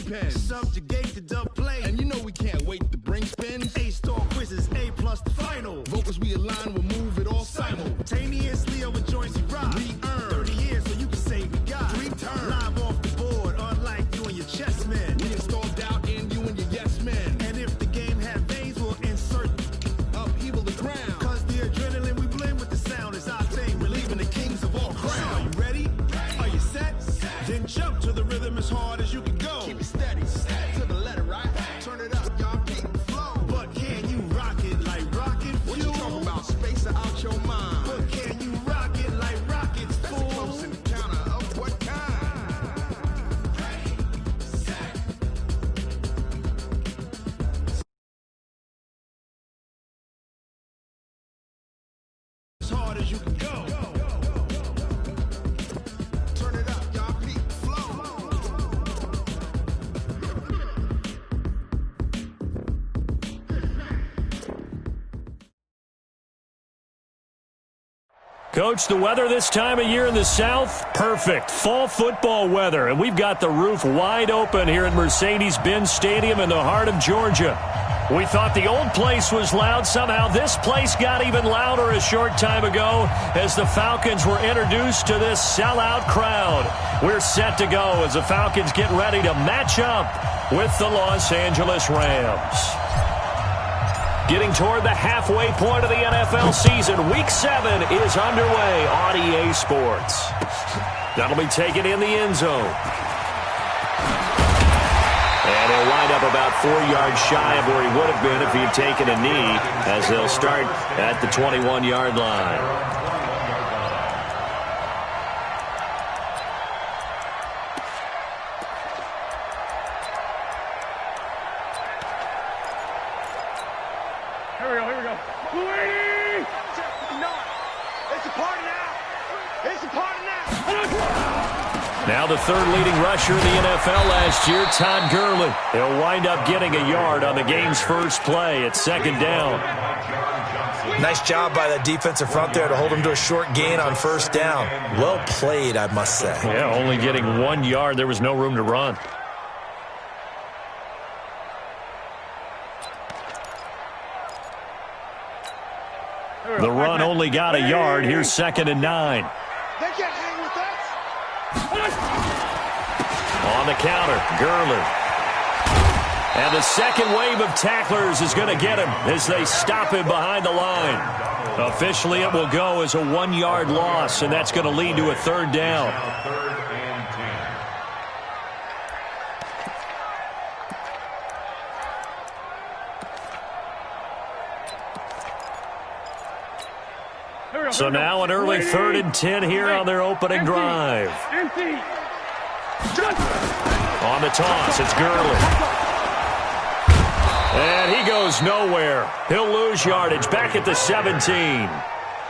pen. Subjugate the dub play. And you know we can't wait to bring spins. A-star quizzes, A+ the final. Vocals we align, we'll move it all simultaneously over joints we rock. We earn 30 years so you can say we got 3 turns. Live off the board, unlike you and your chess men. We install doubt in you and your yes men. And if the game had veins, we'll insert upheaval the ground. Cause the adrenaline we blend with the sound is our thing. We're leaving the kings of all crowns. Are you ready? Are you set? Then jump to the rhythm as hard as you can go. Keep it steady, to the letter, right? Turn it up, y'all keep the flow. But can you rock it like rocket fuel? What you talking about? Space out your mind. But can you rock it like rockets, fool? That's a close encounter of what kind? As hard as you can go. Turn it up, y'all keep the flow. Coach, the weather this time of year in the South, perfect. Fall football weather, and we've got the roof wide open here at Mercedes-Benz Stadium in the heart of Georgia. We thought the old place was loud. Somehow this place got even louder a short time ago as the Falcons were introduced to this sellout crowd. We're set to go as the Falcons get ready to match up with the Los Angeles Rams. Getting toward the halfway point of the NFL season, Week 7 is underway on EA Sports. That'll be taken in the end zone. And he'll wind up about 4 yards shy of where he would have been if he had taken a knee, as they'll start at the 21-yard line. Now the third leading rusher in the NFL last year, Todd Gurley. He'll wind up getting a yard on the game's first play at second down. Nice job by that defensive front there to hold him to a short gain on first down. Well played, I must say. Yeah, only getting 1 yard. There was no room to run. The run only got a yard. Here's 2nd and 9. They can't hang with us. On the counter, Gurley. And the second wave of tacklers is going to get him as they stop him behind the line. Officially, it will go as a 1-yard loss, and that's going to lead to a third down. So now an early 3rd and 10 here on their opening drive. On the toss, it's Gurley. And he goes nowhere. He'll lose yardage back at the 17.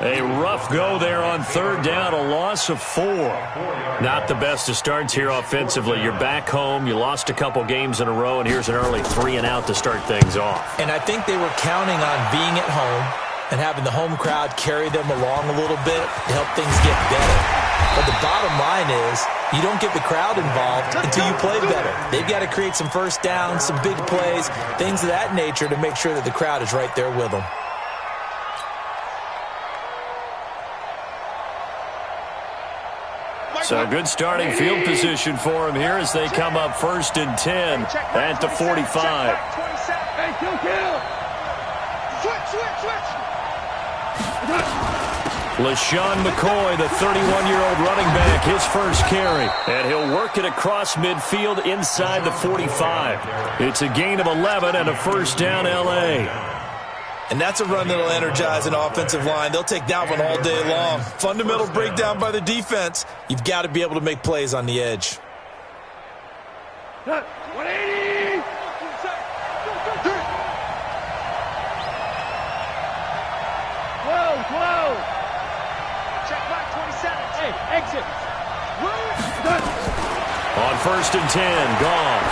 A rough go there on third down, a loss of 4. Not the best of starts here offensively. You're back home. You lost a couple games in a row, and here's an early 3-and-out to start things off. And I think they were counting on being at home and having the home crowd carry them along a little bit to help things get better. But the bottom line is you don't get the crowd involved until you play better. They've got to create some first downs, some big plays, things of that nature to make sure that the crowd is right there with them. So good starting field position for him here as they come up 1st and 10 at the 45. Hey, kill. Switch. LaShawn McCoy, the 31-year-old running back, his first carry. And he'll work it across midfield inside the 45. It's a gain of 11 and a first down, L.A. And that's a run that'll energize an offensive line. They'll take that one all day long. Fundamental breakdown by the defense. You've got to be able to make plays on the edge. 180! Whoa! Check back 27. Hey, exit. On 1st and 10, gone.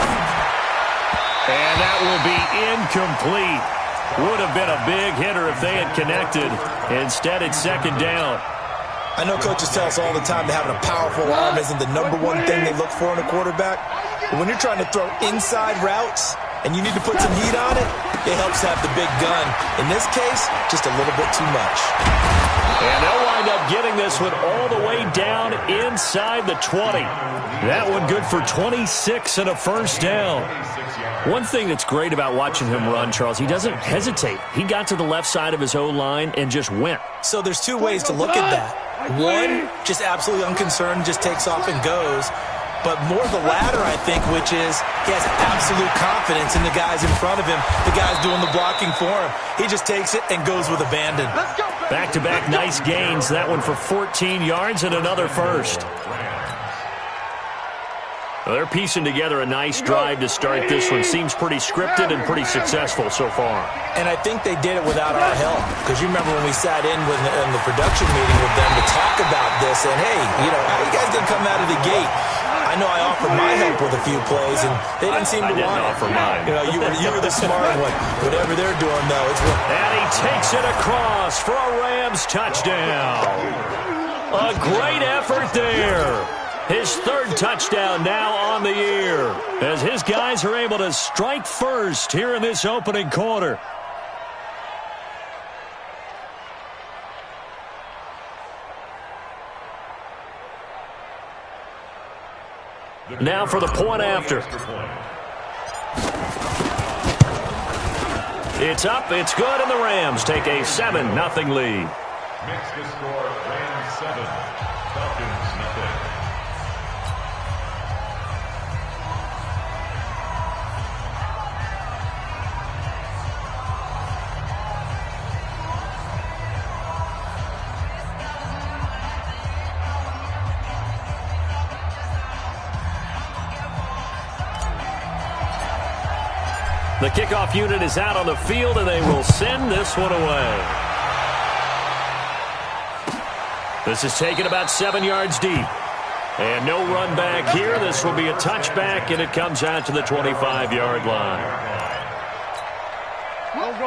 And that will be incomplete. Would have been a big hitter if they had connected. Instead, it's second down. I know coaches tell us all the time that having a powerful arm isn't the #1 thing they look for in a quarterback. But when you're trying to throw inside routes and you need to put some heat on it, it helps to have the big gun. In this case, just a little bit too much. And they'll wind up getting this one all the way down inside the 20. That one good for 26 and a first down. One thing that's great about watching him run, Charles, he doesn't hesitate. He got to the left side of his O-line and just went. So there's two ways to look at that. One, just absolutely unconcerned, just takes off and goes. But more the latter, I think, which is he has absolute confidence in the guys in front of him, the guys doing the blocking for him. He just takes it and goes with abandon. Back-to-back nice gains. That one for 14 yards and another first. Well, they're piecing together a nice drive to start this one. Seems pretty scripted and pretty successful so far. And I think they did it without our help. Because you remember when we sat in the production meeting with them to talk about this, and hey, you know, how you guys didn't come out of the gate? I know I offered my help with a few plays, and they didn't seem to want it. I didn't offer mine. You know, you were the smart one. Whatever they're doing, though, it's what. And he takes it across for a Rams touchdown. A great effort there. His third touchdown now on the year as his guys are able to strike first here in this opening quarter. Now for the point after. It's up, it's good, and the Rams take a 7-0 lead. Makes the score Rams 7, Falcons 0. The kickoff unit is out on the field, and they will send this one away. This is taken about 7 yards deep. And no run back here. This will be a touchback, and it comes out to the 25-yard line.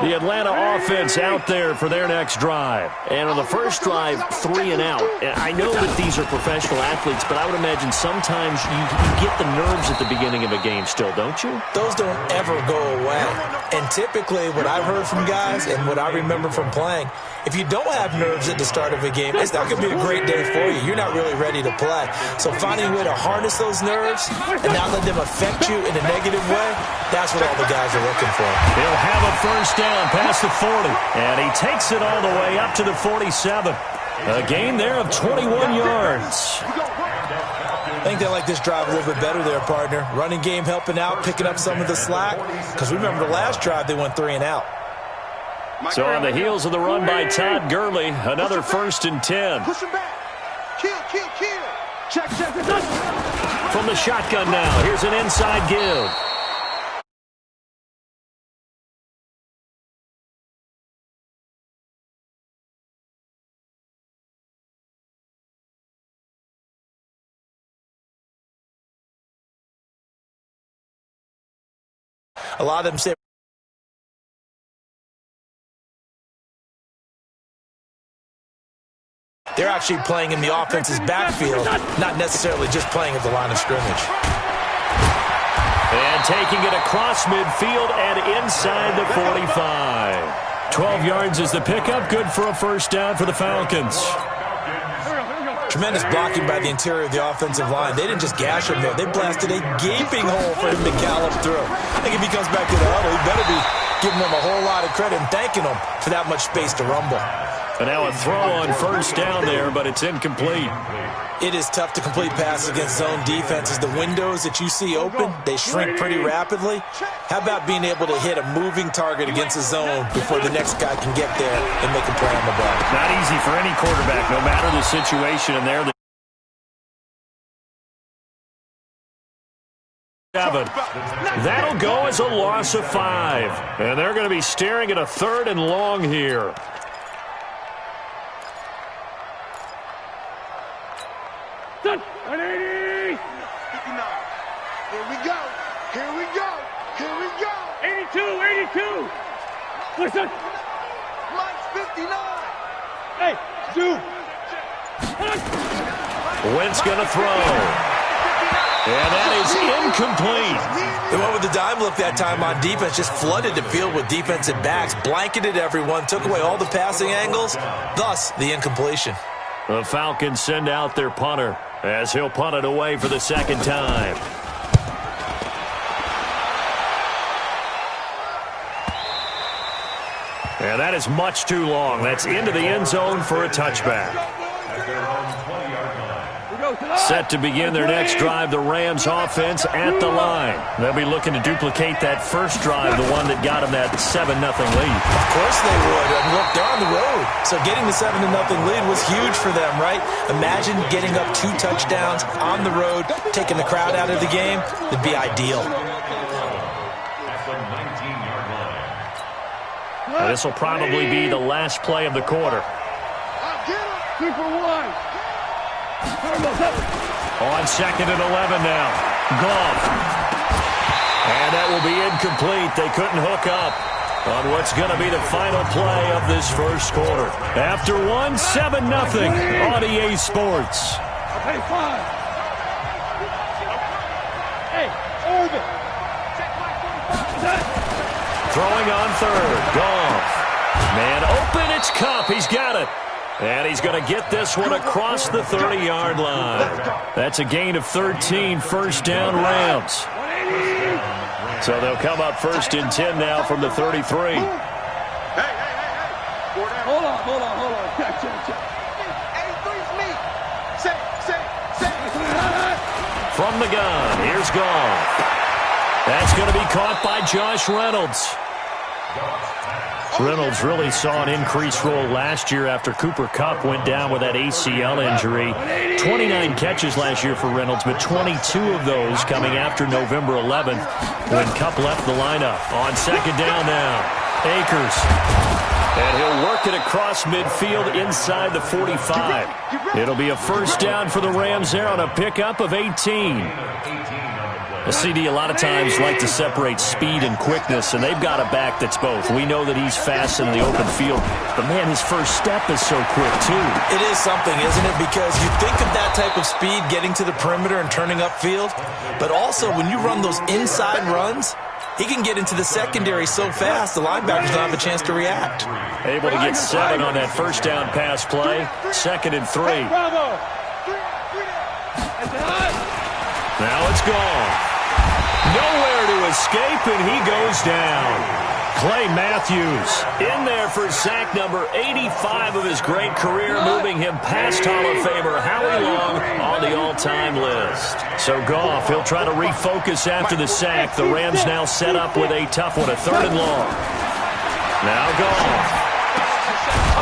The Atlanta offense out there for their next drive. And on the first drive, 3 and out. I know that these are professional athletes, but I would imagine sometimes you get the nerves at the beginning of a game still, don't you? Those don't ever go away. And typically what I've heard from guys and what I remember from playing, if you don't have nerves at the start of a game, it's not going to be a great day for you. You're not really ready to play. So finding a way to harness those nerves and not let them affect you in a negative way, that's what all the guys are looking for. He'll have a first down past the 40, and he takes it all the way up to the 47. A gain there of 21 yards. I think they like this drive a little bit better there, partner. Running game helping out, picking up some of the slack. Because remember the last drive, they went 3 and out. So on the heels of the run by Todd Gurley, another 1st and 10. Push him back. Kill. Check. From the shotgun now, here's an inside give. A lot of them say they're actually playing in the offense's backfield, not necessarily just playing at the line of scrimmage. And taking it across midfield and inside the 45. 12 yards is the pickup, good for a first down for the Falcons. Tremendous blocking by the interior of the offensive line. They didn't just gash him there. They blasted a gaping hole for him to gallop through. I think if he comes back to the huddle, he better be giving them a whole lot of credit and thanking them for that much space to rumble. And now a throw on first down there, but it's incomplete. It is tough to complete passes against zone defenses. The windows that you see open, they shrink pretty rapidly. How about being able to hit a moving target against a zone before the next guy can get there and make a play on the ball? Not easy for any quarterback, no matter the situation. And there, that'll go as a loss of 5. And they're going to be staring at a 3rd and long here. Done. 180. 59. Here we go. 82. Listen. Mike's 59. Hey, dude. Wentz going to throw. And that is incomplete. They went with the dime look that time on defense, just flooded the field with defensive backs, blanketed everyone, took away all the passing angles, thus the incompletion. The Falcons send out their punter as he'll punt it away for the second time. And that is much too long. That's into the end zone for a touchback. Set to begin their next drive, the Rams offense at the line. They'll be looking to duplicate that first drive, the one that got them that 7-0 lead. Of course they would. And look, they're on the road. So getting the 7-0 lead was huge for them, right? Imagine getting up 2 touchdowns on the road, taking the crowd out of the game. It'd be ideal. Now, this will probably be the last play of the quarter. Keeper 1. On 2nd and 11 now. Goff. And that will be incomplete. They couldn't hook up on what's going to be the final play of this first quarter. After 7-0 on EA Sports. Okay, 5. Hey, orbit. Throwing on 3rd. Goff. Man open, it's Kupp. He's got it. And he's going to get this one across the 30-yard line. That's a gain of 13, first down Rams. So they'll come up 1st and 10 now from the 33. Hold on. Check. From the gun, here's Goff. That's going to be caught by Josh Reynolds. Reynolds really saw an increased role last year after Cooper Kupp went down with that ACL injury. 29 catches last year for Reynolds, but 22 of those coming after November 11th when Kupp left the lineup. On 2nd down now, Akers. And he'll work it across midfield inside the 45. It'll be a first down for the Rams there on a pickup of 18. A CD a lot of times like to separate speed and quickness, and they've got a back that's both. We know that he's fast in the open field, but, man, his first step is so quick, too. It is something, isn't it? Because you think of that type of speed getting to the perimeter and turning upfield, but also when you run those inside runs, he can get into the secondary so fast the linebackers don't have a chance to react. Able to get 7 on that first down pass play. 2nd and 3. Now it's gone. Nowhere to escape, and he goes down. Clay Matthews in there for sack number 85 of his great career, moving him past Hall of Famer Howie Long on the all-time list. So Goff, he'll try to refocus after the sack. The Rams now set up with a tough one, a 3rd and long. Now Goff.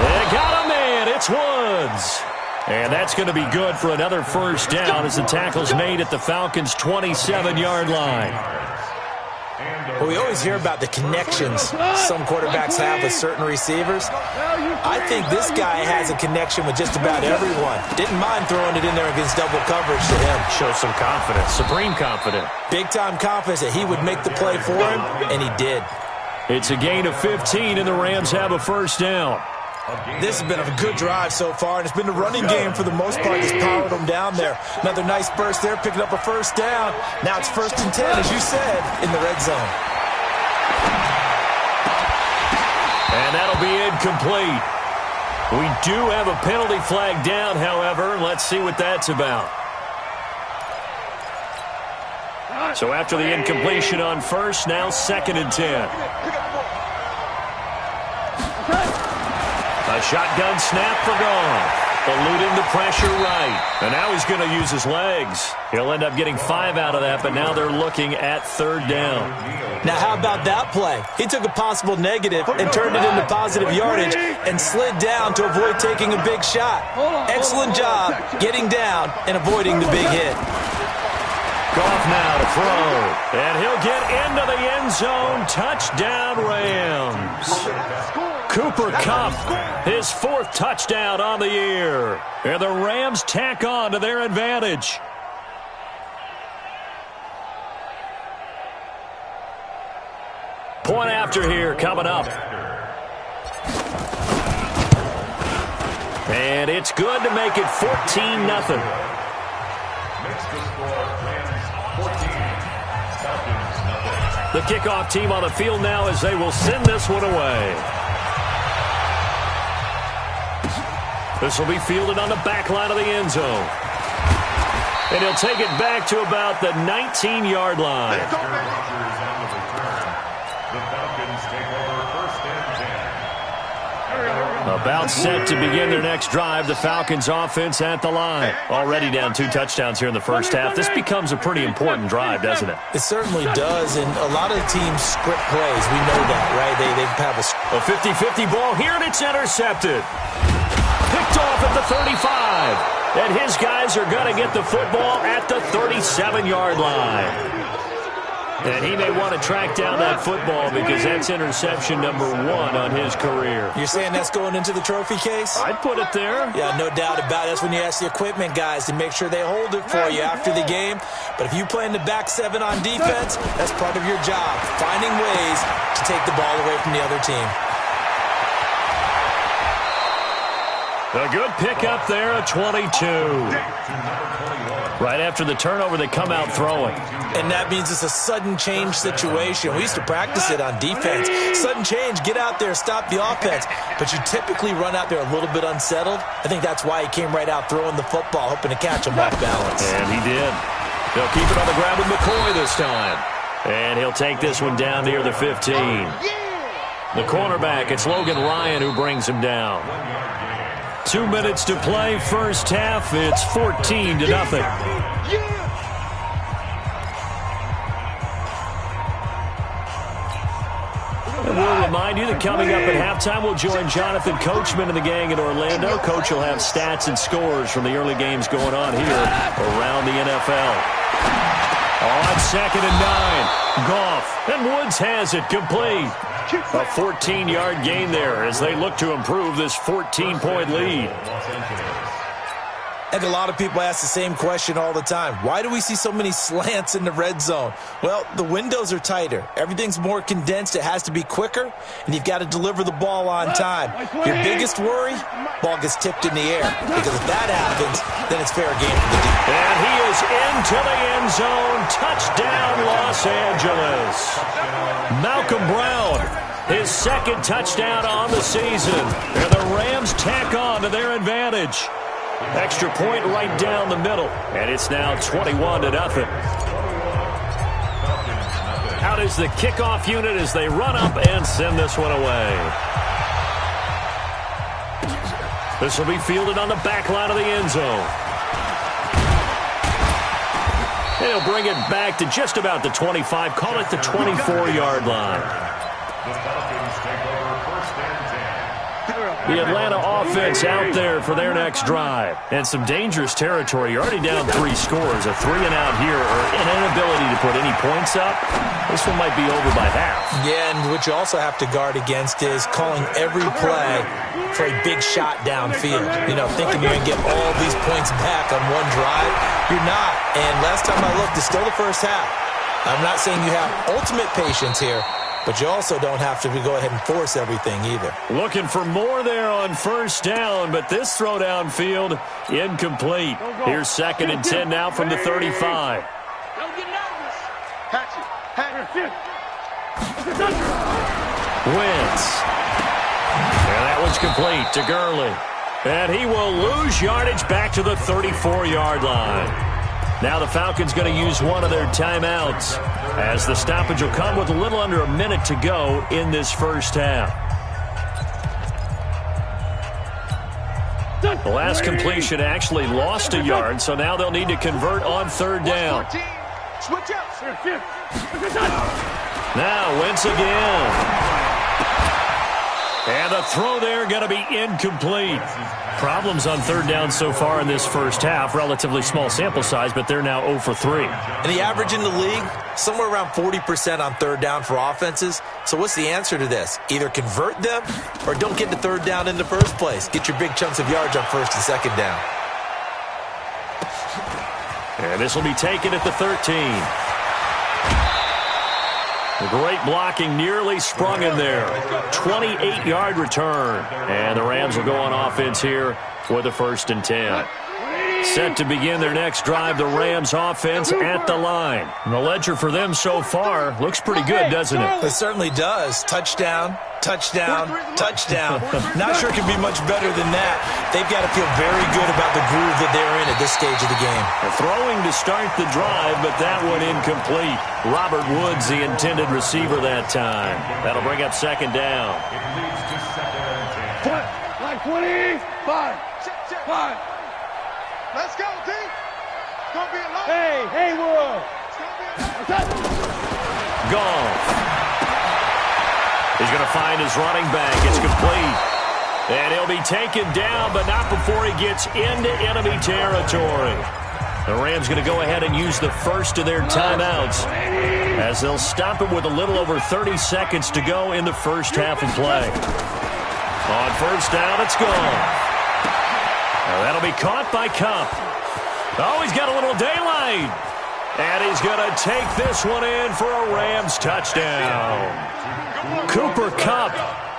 They got a man. It's Woods. And that's going to be good for another first down as the tackle's made at the Falcons' 27-yard line. Well, we always hear about the connections some quarterbacks have with certain receivers. I think this guy has a connection with just about everyone. Didn't mind throwing it in there against double coverage to him. Shows some confidence, supreme confidence. Big-time confidence that he would make the play for him, and he did. It's a gain of 15, and the Rams have a first down. This has been a good drive so far, and it's been the running game for the most part that's powered them down there. Another nice burst there, picking up a first down. Now it's 1st and 10, as you said, in the red zone. And that'll be incomplete. We do have a penalty flag down, however. Let's see what that's about. So after the incompletion on first, now 2nd and 10. A shotgun snap for Goff. Eluding the pressure right. And now he's going to use his legs. He'll end up getting 5 out of that, but now they're looking at 3rd down. Now how about that play? He took a possible negative and turned it into positive yardage and slid down to avoid taking a big shot. Excellent job getting down and avoiding the big hit. Goff now to throw. And he'll get into the end zone. Touchdown, Rams. Cooper Kupp, his 4th touchdown on the year. And the Rams tack on to their advantage. Point after here coming up. And it's good to make it 14-0. The kickoff team on the field now as they will send this one away. This will be fielded on the back line of the end zone. And he'll take it back to about the 19-yard line. The Falcons take over first and 10. About set to begin their next drive. The Falcons offense at the line. Already down 2 touchdowns here in the first half. This becomes a pretty important drive, doesn't it? It certainly does, and a lot of teams script plays. We know that, right? They have a 50-50 ball here, and it's intercepted. Picked off at the 35. And his guys are going to get the football at the 37-yard line. And he may want to track down that football because that's interception number 1 on his career. You're saying that's going into the trophy case? I'd put it there. Yeah, no doubt about it. That's when you ask the equipment guys to make sure they hold it for you after the game. But if you play in the back 7 on defense, that's part of your job, finding ways to take the ball away from the other team. A good pickup there, a 22. Right after the turnover, they come out throwing. And that means it's a sudden change situation. We used to practice it on defense. Sudden change, get out there, stop the offense. But you typically run out there a little bit unsettled. I think that's why he came right out throwing the football, hoping to catch him off balance. And he did. They'll keep it on the ground with McCoy this time. And he'll take this one down near the 15. The cornerback, it's Logan Ryan who brings him down. 2 minutes to play, first half. It's 14-0. And we'll remind you that coming up at halftime, we'll join Jonathan Coachman and the gang in Orlando. Coach will have stats and scores from the early games going on here around the NFL. On 2nd and 9, Goff, and Woods has it complete. A 14-yard gain there as they look to improve this 14-point lead. And a lot of people ask the same question all the time. Why do we see so many slants in the red zone? Well, the windows are tighter. Everything's more condensed. It has to be quicker, and you've got to deliver the ball on time. Your biggest worry, ball gets tipped in the air. Because if that happens, then it's fair game for the defense. And he is into the end zone. Touchdown, Los Angeles. Malcolm Brown, his 2nd touchdown on the season. And the Rams tack on to their advantage. Extra point right down the middle. And it's now 21-0. Out is the kickoff unit as they run up and send this one away. This will be fielded on the back line of the end zone. And he'll bring it back to just about the 25. Call it the 24-yard line. The Falcons take over first and 10. The Atlanta offense out there for their next drive. And some dangerous territory. You're already down 3 scores. A 3-and-out here or an inability to put any points up. This one might be over by half. Yeah, and what you also have to guard against is calling every play for a big shot downfield. You know, thinking you're going to get all these points back on one drive. You're not. And last time I looked, it's still the first half. I'm not saying you have ultimate patience here, but you also don't have to go ahead and force everything either. Looking for more there on first down, but this throw downfield incomplete. Here's 2nd and 10 now from the 35. Don't get nervous. Catch it. Wentz. And that one's complete to Gurley. And he will lose yardage back to the 34-yard line. Now the Falcons going to use one of their timeouts as the stoppage will come with a little under a minute to go in this first half. The last completion actually lost a yard, so now they'll need to convert on 3rd down. Switch up. Now Wentz again. And the throw there going to be incomplete. Problems on 3rd down so far in this first half. Relatively small sample size, but they're now 0 for 3. And the average in the league, somewhere around 40% on 3rd down for offenses. So what's the answer to this? Either convert them or don't get to 3rd down in the first place. Get your big chunks of yards on 1st and 2nd down. And this will be taken at the 13. Great blocking, nearly sprung in there. 28-yard return. And the Rams will go on offense here with a 1st and 10. Set to begin their next drive, the Rams offense at the line. And the ledger for them so far looks pretty good, doesn't it? It certainly does. Touchdown, touchdown, touchdown. Not sure it can be much better than that. They've got to feel very good about the groove that they're in at this stage of the game. Throwing to start the drive, but that one incomplete. Robert Woods, the intended receiver that time. That'll bring up second down. It leads to second and 10. Like 25. 5. Let's go, D. It's going to be a long Hey, Haywood. It's going to be a long Goff. He's going to find his running back. It's complete. And he'll be taken down, but not before he gets into enemy territory. The Rams going to go ahead and use the first of their timeouts as they'll stop it with a little over 30 seconds to go in the first half of play. On first down, it's gone. Now that'll be caught by Kupp. Oh, he's got a little daylight. And he's going to take this one in for a Rams touchdown. Cooper Kupp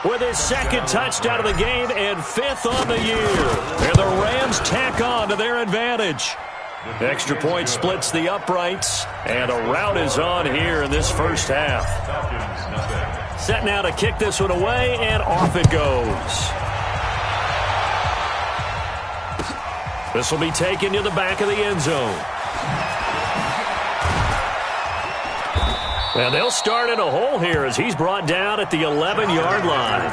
with his second touchdown of the game and 5th on the year. And the Rams tack on to their advantage. Extra point splits the uprights, and a rout is on here in this first half. Set now to kick this one away, and off it goes. This will be taken to the back of the end zone. And they'll start in a hole here as he's brought down at the 11-yard line.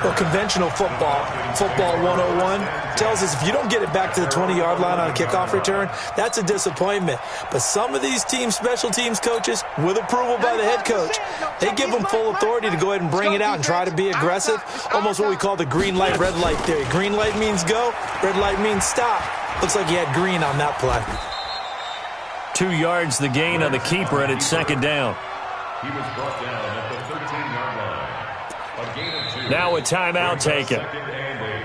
Well, conventional football 101, tells us if you don't get it back to the 20-yard line on a kickoff return, that's a disappointment. But some of these special teams coaches, with approval by the head coach, they give them full authority to go ahead and bring it out and try to be aggressive, almost what we call the green light, red light theory. Green light means go, red light means stop. Looks like you had green on that play. 2 yards the gain on the keeper, and it's second down. He was brought down at the 13-yard line. A gain of 2. Now a timeout taken.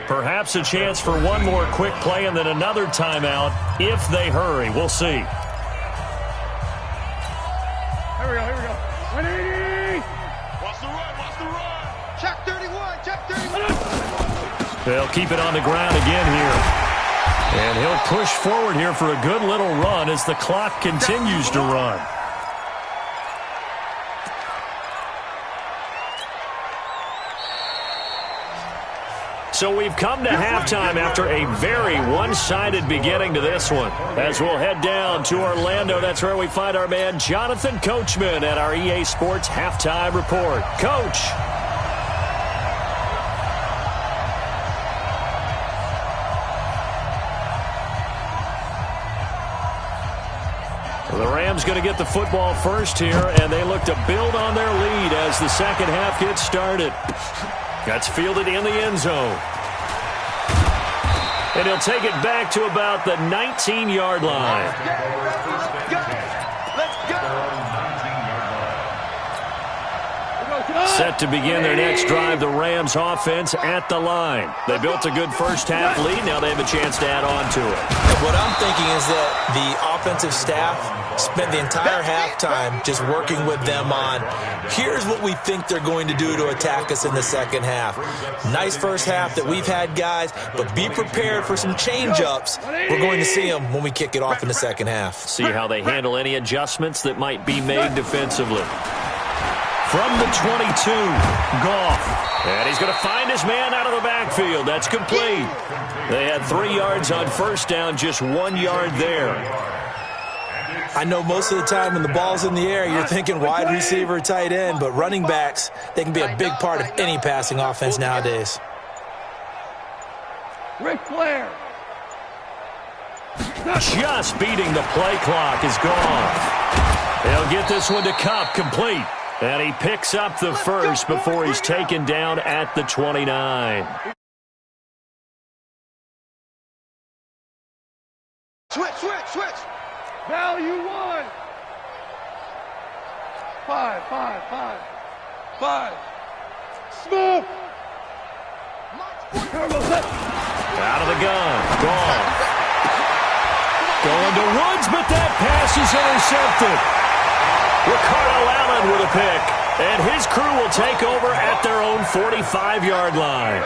Perhaps a chance for one more quick play and then another timeout if they hurry. We'll see. Here we go. 180. Watch the run. Check 31. Check 31. They'll keep it on the ground again here. And he'll push forward here for a good little run as the clock continues to run. So we've come to halftime after a very one-sided beginning to this one. As we'll head down to Orlando, that's where we find our man Jonathan Coachman at our EA Sports Halftime Report. Coach. The Rams going to get the football first here, and they look to build on their lead as the second half gets started. That's fielded in the end zone. And he'll take it back to about the 19-yard line. Let's go. Set to begin their next drive, the Rams offense at the line. They built a good first half lead. Now they have a chance to add on to it. What I'm thinking is that the offensive staff spent the entire halftime just working with them on, here's what we think they're going to do to attack us in the second half. Nice first half that we've had, guys, but be prepared for some change-ups. We're going to see them when we kick it off in the second half. See how they handle any adjustments that might be made defensively. From the 22, Goff. And he's going to find his man out of the backfield. That's complete. They had 3 yards on first down, just 1 yard there. I know most of the time when the ball's in the air, you're thinking wide receiver, tight end, but running backs, they can be a big part of any passing offense nowadays. Ric Flair. Just beating the play clock is gone. They'll get this one to Kupp, complete. And he picks up the first before he's taken down at the 29. Switch. Value 1. 5. Smooth. Out of the gun. Gone. Going to Woods, but that pass is intercepted. Ricardo Allen with a pick. And his crew will take over at their own 45-yard line.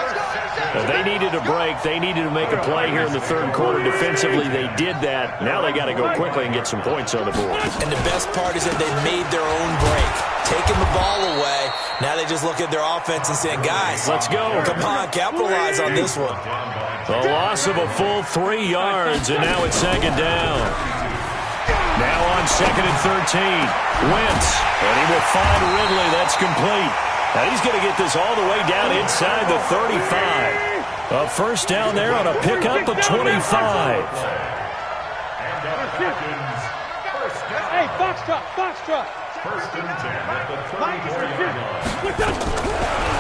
They needed a break. They needed to make a play here in the third quarter. Defensively, they did that. Now they got to go quickly and get some points on the board. And the best part is that they made their own break. Taking the ball away. Now they just look at their offense and saying, guys, let's go. Come on, capitalize on this one. A loss of a full 3 yards, and now it's second down. Now on second and 13. Wentz, and he will find Ridley. That's complete. Now he's going to get this all the way down inside the 35. A first down there on a pickup of 25. Hey, box truck. First and 10 at the 34-yard line.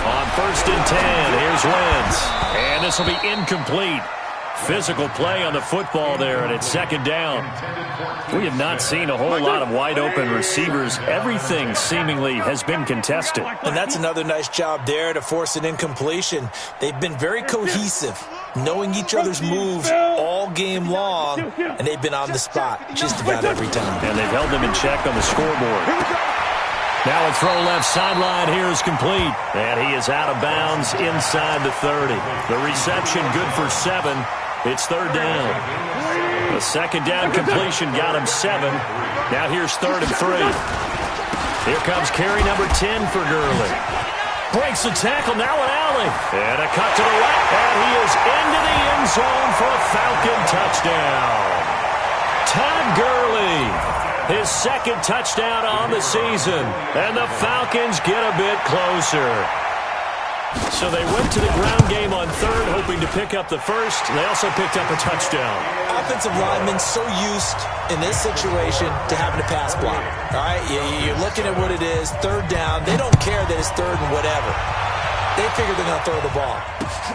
On first and 10, here's Wentz. And this will be incomplete. Physical play on the football there, and it's second down. We have not seen a whole lot of wide-open receivers. Everything seemingly has been contested. And that's another nice job there to force an incompletion. They've been very cohesive, knowing each other's moves all game long, and they've been on the spot just about every time. And they've held them in check on the scoreboard. Now a throw left sideline here is complete. And he is out of bounds inside the 30. The reception good for 7. It's third down. The second down completion got him 7. Now here's third and 3. Here comes carry number 10 for Gurley. Breaks the tackle, now an alley. And a cut to the right. And he is into the end zone for a Falcon touchdown. Todd Gurley, his second touchdown on the season. And the Falcons get a bit closer. So they went to the ground game on third, hoping to pick up the first. They also picked up a touchdown. Offensive linemen so used in this situation to having to pass block. All right, you're looking at what it is, third down. They don't care that it's third and whatever. They figure they're going to throw the ball.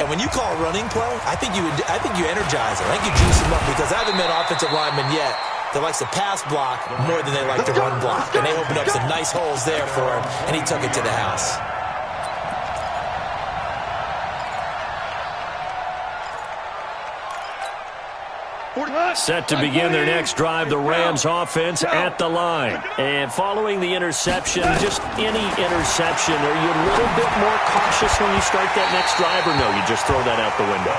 And when you call a running play, I think you energize them. I think you juice them up because I haven't met offensive linemen yet that likes to pass block more than they like to run block. And they opened up some nice holes there for him, and he took it to the house. Set to begin their next drive, the Rams offense at the line. And following the interception, just any interception, are you a little bit more cautious when you start that next drive, or no, you just throw that out the window?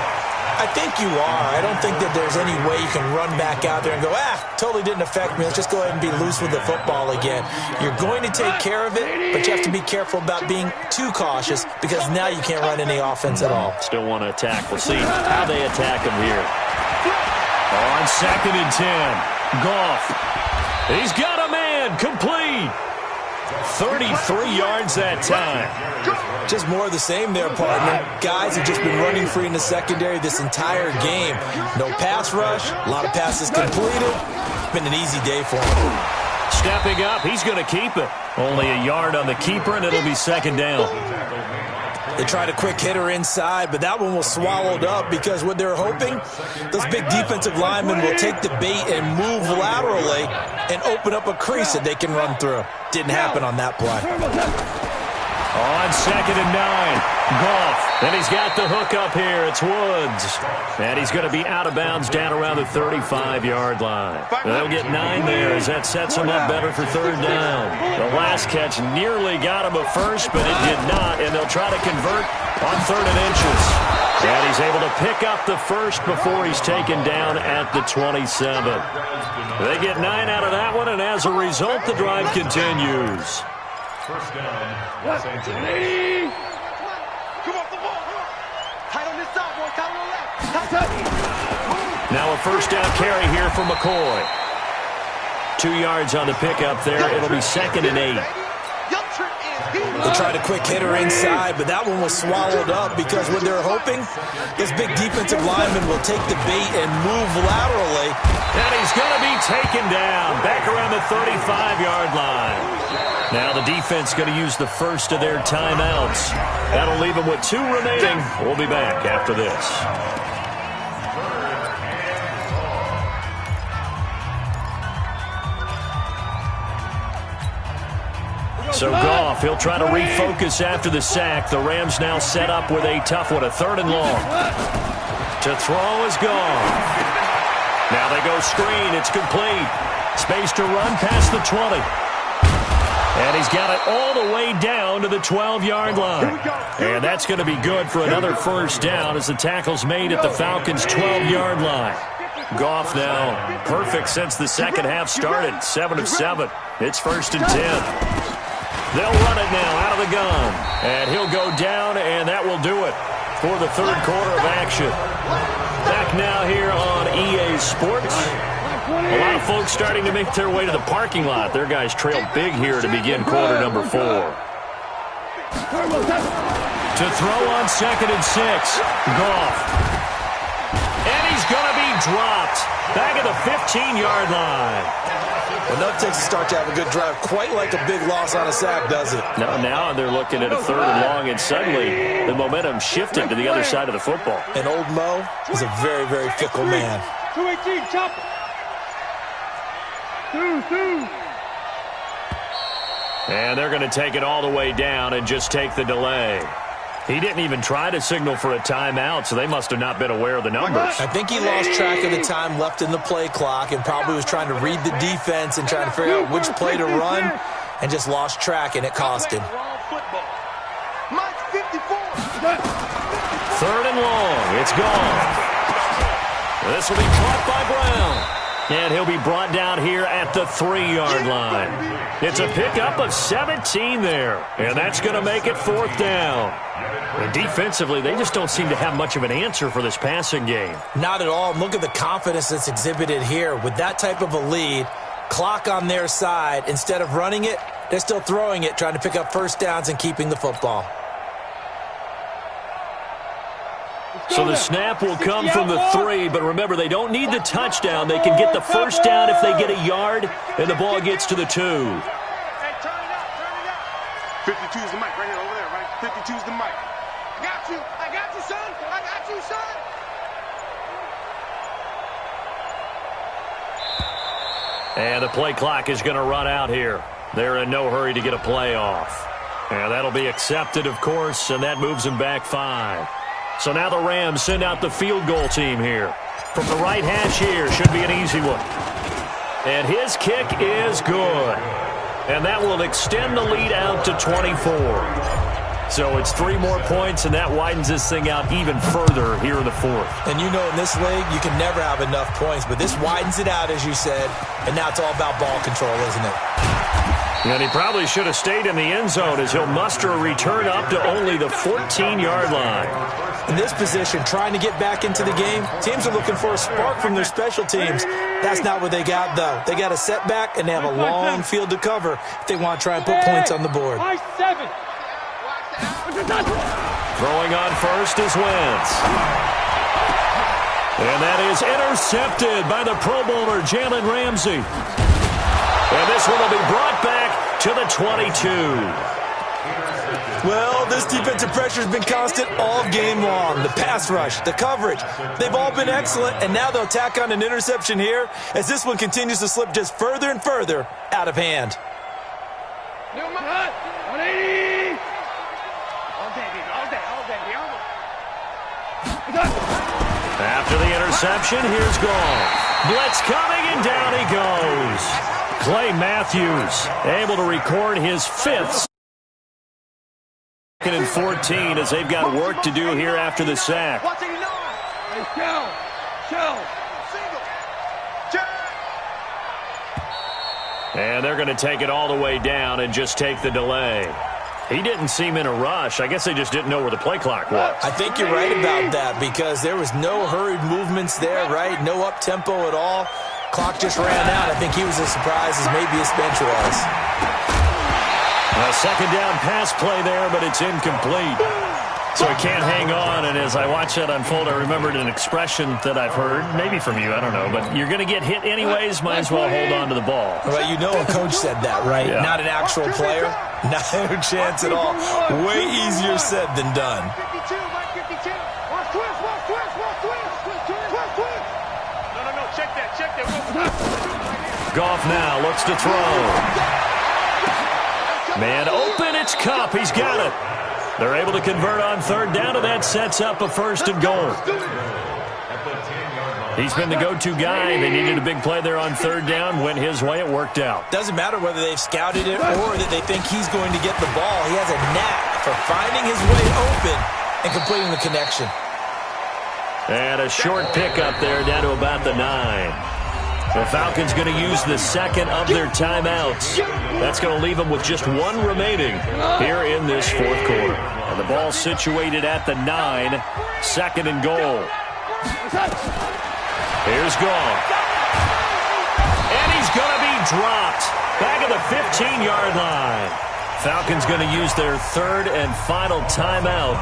I think you are. I don't think that there's any way you can run back out there and go, totally didn't affect me. Let's just go ahead and be loose with the football again. You're going to take care of it, but you have to be careful about being too cautious because now you can't run any offense at all. Still want to attack. We'll see how they attack him here. On second and 10, Goff. He's got a man, complete. 33 yards that time. Just more of the same there, partner. Guys have just been running free in the secondary this entire game. No pass rush, a lot of passes completed. It's been an easy day for him. Stepping up, he's going to keep it. Only a yard on the keeper, and it'll be second down. They tried a quick hitter inside, but that one was swallowed up because what they're hoping, those big defensive linemen will take the bait and move laterally and open up a crease that they can run through. Didn't happen on that play. On second and 9, Goff. And he's got the hook up here. It's Woods. And he's going to be out of bounds down around the 35-yard line. They'll get 9 there as that sets him up better for third down. The last catch nearly got him a first, but it did not. And they'll try to convert on third and inches. And he's able to pick up the first before he's taken down at the 27. They get 9 out of that one, and as a result, the drive continues. First down, Los Angeles. Come off the ball. Tight on this side, boy. Tight on the left. Now a first down carry here for McCoy. 2 yards on the pickup there. It'll be second and 8. They tried a quick hitter inside, but that one was swallowed up because what they're hoping, this big defensive lineman will take the bait and move laterally. And he's going to be taken down back around the 35-yard line. Now the defense going to use the first of their timeouts. That'll leave them with 2 remaining. We'll be back after this. So Goff, he'll try to refocus after the sack. The Rams now set up with a tough one, a third and long. To throw is gone. Now they go screen. It's complete. Space to run past the 20. And he's got it all the way down to the 12-yard line. And that's going to be good for another first down as the tackle's made at the Falcons' 12-yard line. Goff now perfect since the second half started, 7 of 7. It's 1st and 10. They'll run it now out of the gun. And he'll go down, and that will do it for the third quarter of action. Back now here on EA Sports. A lot of folks starting to make their way to the parking lot. Their guys trailed big here to begin quarter number 4. To throw on 2nd and 6. Goff. And he's going to be dropped. Back at the 15-yard line. Well, no takes to start to have a good drive. Quite like a big loss on a sack, does it? No, now they're looking at a 3rd and long, and suddenly the momentum shifted to the other side of the football. And old Mo is a very, very fickle man. 218, chop. And they're going to take it all the way down and just take the delay. He didn't even try to signal for a timeout, so they must have not been aware of the numbers. I think he lost track of the time left in the play clock and probably was trying to read the defense and trying to figure out which play to run and just lost track, and it cost him. 3rd and long. It's gone. This will be caught by Brown. And he'll be brought down here at the 3-yard line. It's a pickup of 17 there. And that's going to make it 4th down. And defensively, they just don't seem to have much of an answer for this passing game. Not at all. Look at the confidence that's exhibited here. With that type of a lead, clock on their side, instead of running it, they're still throwing it, trying to pick up first downs and keeping the football. So the snap will come from the 3, but remember, they don't need the touchdown. They can get the first down if they get a yard, and the ball gets to the 2. Hey, turn it up, turn it up. 52 is the mic right here, over there, right? 52 is the mic. I got you, son. I got you, son. And the play clock is going to run out here. They're in no hurry to get a play off. And that'll be accepted, of course, and that moves them back 5. So now the Rams send out the field goal team here. From the right hash here, should be an easy one. And his kick is good. And that will extend the lead out to 24. So it's 3 more points, and that widens this thing out even further here in the 4th. And you know in this league, you can never have enough points, but this widens it out, as you said, and now it's all about ball control, isn't it? And he probably should have stayed in the end zone as he'll muster a return up to only the 14-yard line. In this position, trying to get back into the game, teams are looking for a spark from their special teams. That's not what they got, though. They got a setback, and they have a long field to cover if they want to try and put points on the board. Throwing on first is Wentz. And that is intercepted by the Pro Bowler, Jalen Ramsey. And this one will be brought back to the 22. Well, this defensive pressure has been constant all game long. The pass rush, the coverage, they've all been excellent, and now they'll tack on an interception here as this one continues to slip just further and further out of hand. 180. After the interception, here's Goff. Blitz coming, and down he goes. Clay Matthews able to record his 5th. 2nd and 14 as they've got work to do here after the sack. And they're going to take it all the way down and just take the delay. He didn't seem in a rush. I guess they just didn't know where the play clock was. I think you're right about that because there was no hurried movements there, right? No up-tempo at all. Clock just ran out. I think he was as surprised as maybe his bench was. A second down pass play there, but it's incomplete. So he can't hang on, and as I watch that unfold, I remembered an expression that I've heard, maybe from you, I don't know, but you're going to get hit anyways, might as well hold on to the ball. Well, you know a coach said that, right? Yeah. Not an actual player. No chance at all. Way easier said than done. 52, Mike 52. Watch twist. No, check that. Goff now looks to throw. Man open, it's Kupp. He's got it. They're able to convert on 3rd down, and that sets up a 1st and goal. At the 10-yard line. He's been the go-to guy. They needed a big play there on third down. Went his way. It worked out. Doesn't matter whether they've scouted it or that they think he's going to get the ball. He has a knack for finding his way open and completing the connection. And a short pickup there down to about the 9. The Falcons going to use the second of their timeouts. That's going to leave them with just one remaining here in this fourth quarter. And the ball situated at the 9, second and goal. Here's Goff. And he's going to be dropped back at the 15-yard line. Falcons going to use their third and final timeout.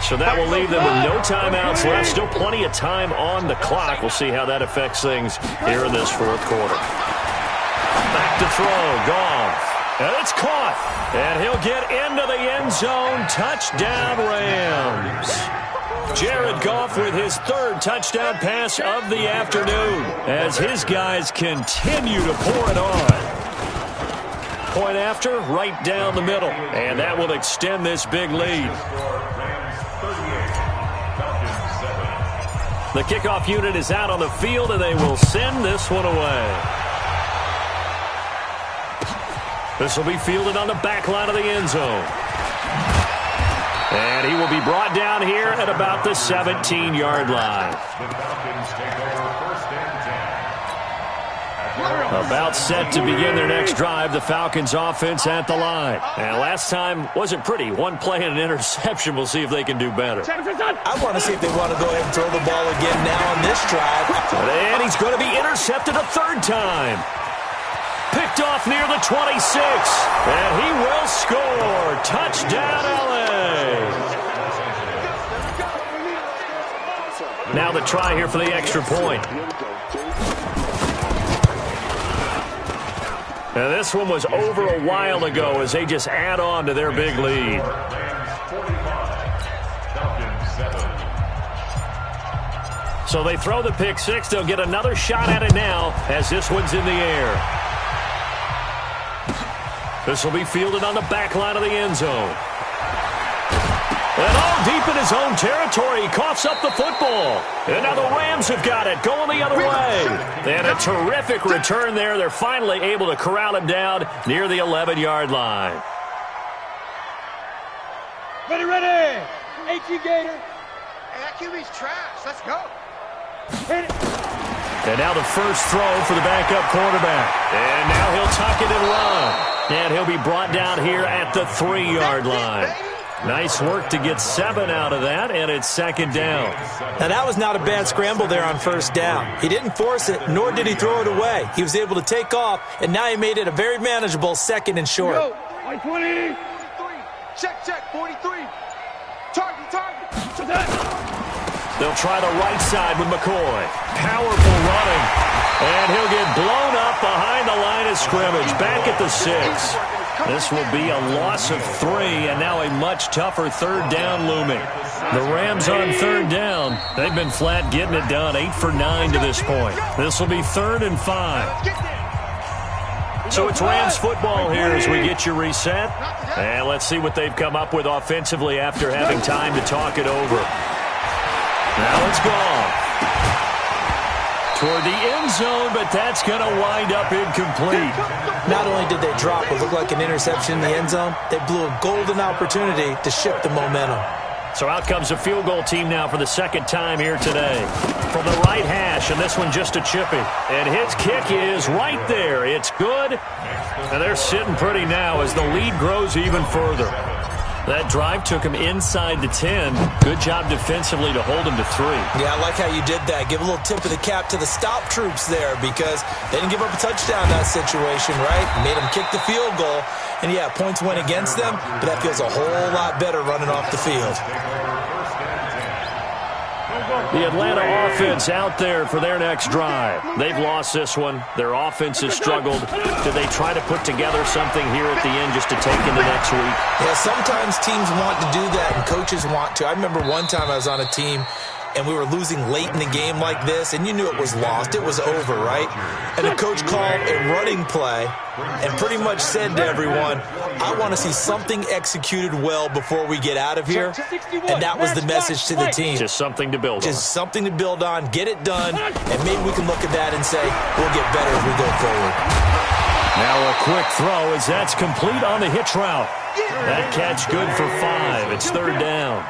So that will leave them with no timeouts left. Still plenty of time on the clock. We'll see how that affects things here in this fourth quarter. Back to throw. Goff. And it's caught. And he'll get into the end zone. Touchdown, Rams. Jared Goff with his third touchdown pass of the afternoon as his guys continue to pour it on. Point after, right down the middle. And that will extend this big lead. The kickoff unit is out on the field, and they will send this one away. This will be fielded on the back line of the end zone. And he will be brought down here at about the 17-yard line. About set to begin their next drive, the Falcons offense at the line. And last time wasn't pretty. One play and an interception. We'll see if they can do better. I want to see if they want to go ahead and throw the ball again now on this drive. And he's going to be intercepted a third time. Picked off near the 26. And he will score. Touchdown, LA. Now the try here for the extra point. Now this one was over a while ago as they just add on to their big lead. So they throw the pick six. They'll get another shot at it now as this one's in the air. This will be fielded on the back line of the end zone. And all deep in his own territory, he coughs up the football. And now the Rams have got it, going the other way. And a terrific return there. They're finally able to corral him down near the 11-yard line. Ready. HE Gator. Hey, that QB's trash. Let's go. Hit it. And now the first throw for the backup quarterback. And now he'll tuck it and run. And he'll be brought down here at the 3-yard line. Nice work to get 7 out of that, and it's second down. Now, that was not a bad scramble there on first down. He didn't force it, nor did he throw it away. He was able to take off, and now he made it a very manageable second and short. 20. Check, 43. Target. They'll try the right side with McCoy. Powerful running. And he'll get blown up behind the line of scrimmage, back at the 6. This will be a loss of 3, and now a much tougher third down looming. The Rams on third down. They've been flat getting it done, 8 for 9 to this point. This will be 3rd and 5. So it's Rams football here as we get you reset. And let's see what they've come up with offensively after having time to talk it over. Now it's gone. Toward the end zone, but that's going to wind up incomplete. Not only did they drop what looked like an interception in the end zone, they blew a golden opportunity to shift the momentum. So out comes a field goal team now for the second time here today. From the right hash, and this one just a chippy. And his kick is right there. It's good. And they're sitting pretty now as the lead grows even further. That drive took him inside the 10. Good job defensively to hold him to 3. Yeah, I like how you did that. Give a little tip of the cap to the stop troops there because they didn't give up a touchdown in that situation, right? Made them kick the field goal. And, yeah, points went against them, but that feels a whole lot better running off the field. The Atlanta offense out there for their next drive. They've lost this one. Their offense has struggled. Do they try to put together something here at the end just to take into next week? Yeah, sometimes teams want to do that and coaches want to. I remember one time I was on a team and we were losing late in the game like this, and you knew it was lost, it was over, right? And the coach called a running play and pretty much said to everyone, I want to see something executed well before we get out of here. And that was the message to the team. Just something to build on. Just something to build on, get it done, and maybe we can look at that and say, we'll get better as we go forward. Now a quick throw as that's complete on the hitch route. That catch good for 5. It's third down.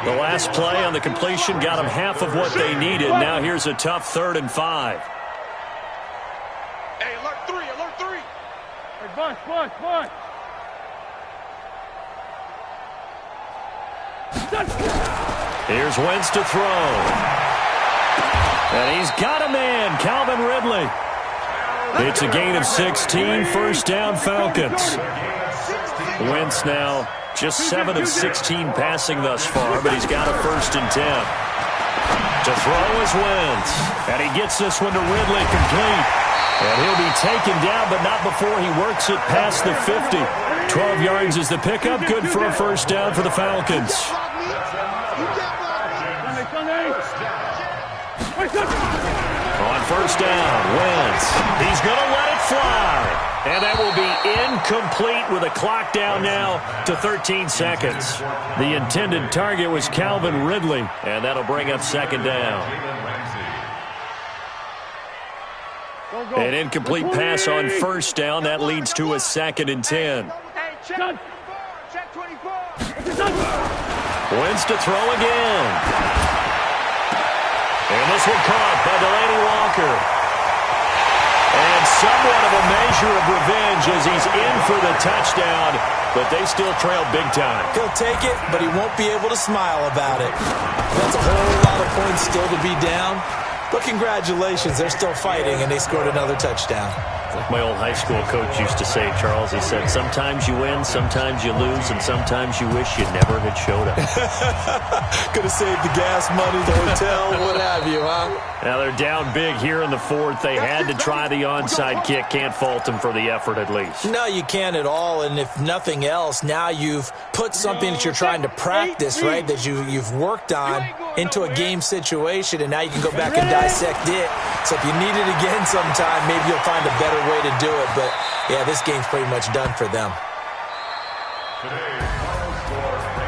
The last play on the completion got them half of what they needed. Now here's a tough 3rd and 5. Hey, alert 3, alert 3. Hey, bunch. Here's Wentz to throw. And he's got a man, Calvin Ridley. It's a gain of 16, first down Falcons. Wentz now just 7 of 16 passing thus far, but he's got a 1st and 10. To throw is Wentz. And he gets this one to Ridley complete. And he'll be taken down, but not before he works it past the 50. 12 yards is the pickup, good for a first down for the Falcons. On first down, Wentz. He's going to let it fly. And that will be incomplete with a clock down now to 13 seconds. The intended target was Calvin Ridley, and that'll bring up second down. An incomplete pass on first down. That leads to a 2nd and 10. Wentz to throw again. And this one caught by Delaney Walker. And somewhat of a measure of revenge as he's in for the touchdown, but they still trail big time. He'll take it, but he won't be able to smile about it. That's a whole lot of points still to be down. But congratulations, they're still fighting, and they scored another touchdown. Like my old high school coach used to say, Charles, he said, sometimes you win, sometimes you lose, and sometimes you wish you never had showed up. Could have saved the gas money, the hotel, what have you, huh? Now they're down big here in the 4th. They had to try the onside kick. Can't fault them for the effort at least. No, you can't at all, and if nothing else, now you've put something that you're trying to practice, right, that you've worked on into a game situation, and now you can go back and dissect it. So if you need it again sometime, maybe you'll find a better way to do it. But, yeah, this game's pretty much done for them.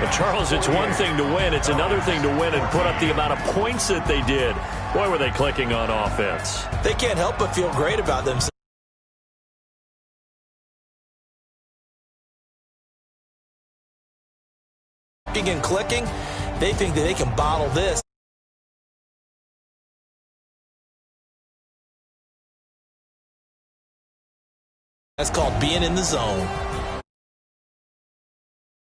But, Charles, it's one thing to win. It's another thing to win and put up the amount of points that they did. Boy, were they clicking on offense. They can't help but feel great about themselves. Begin clicking, they think that they can bottle this. That's called being in the zone.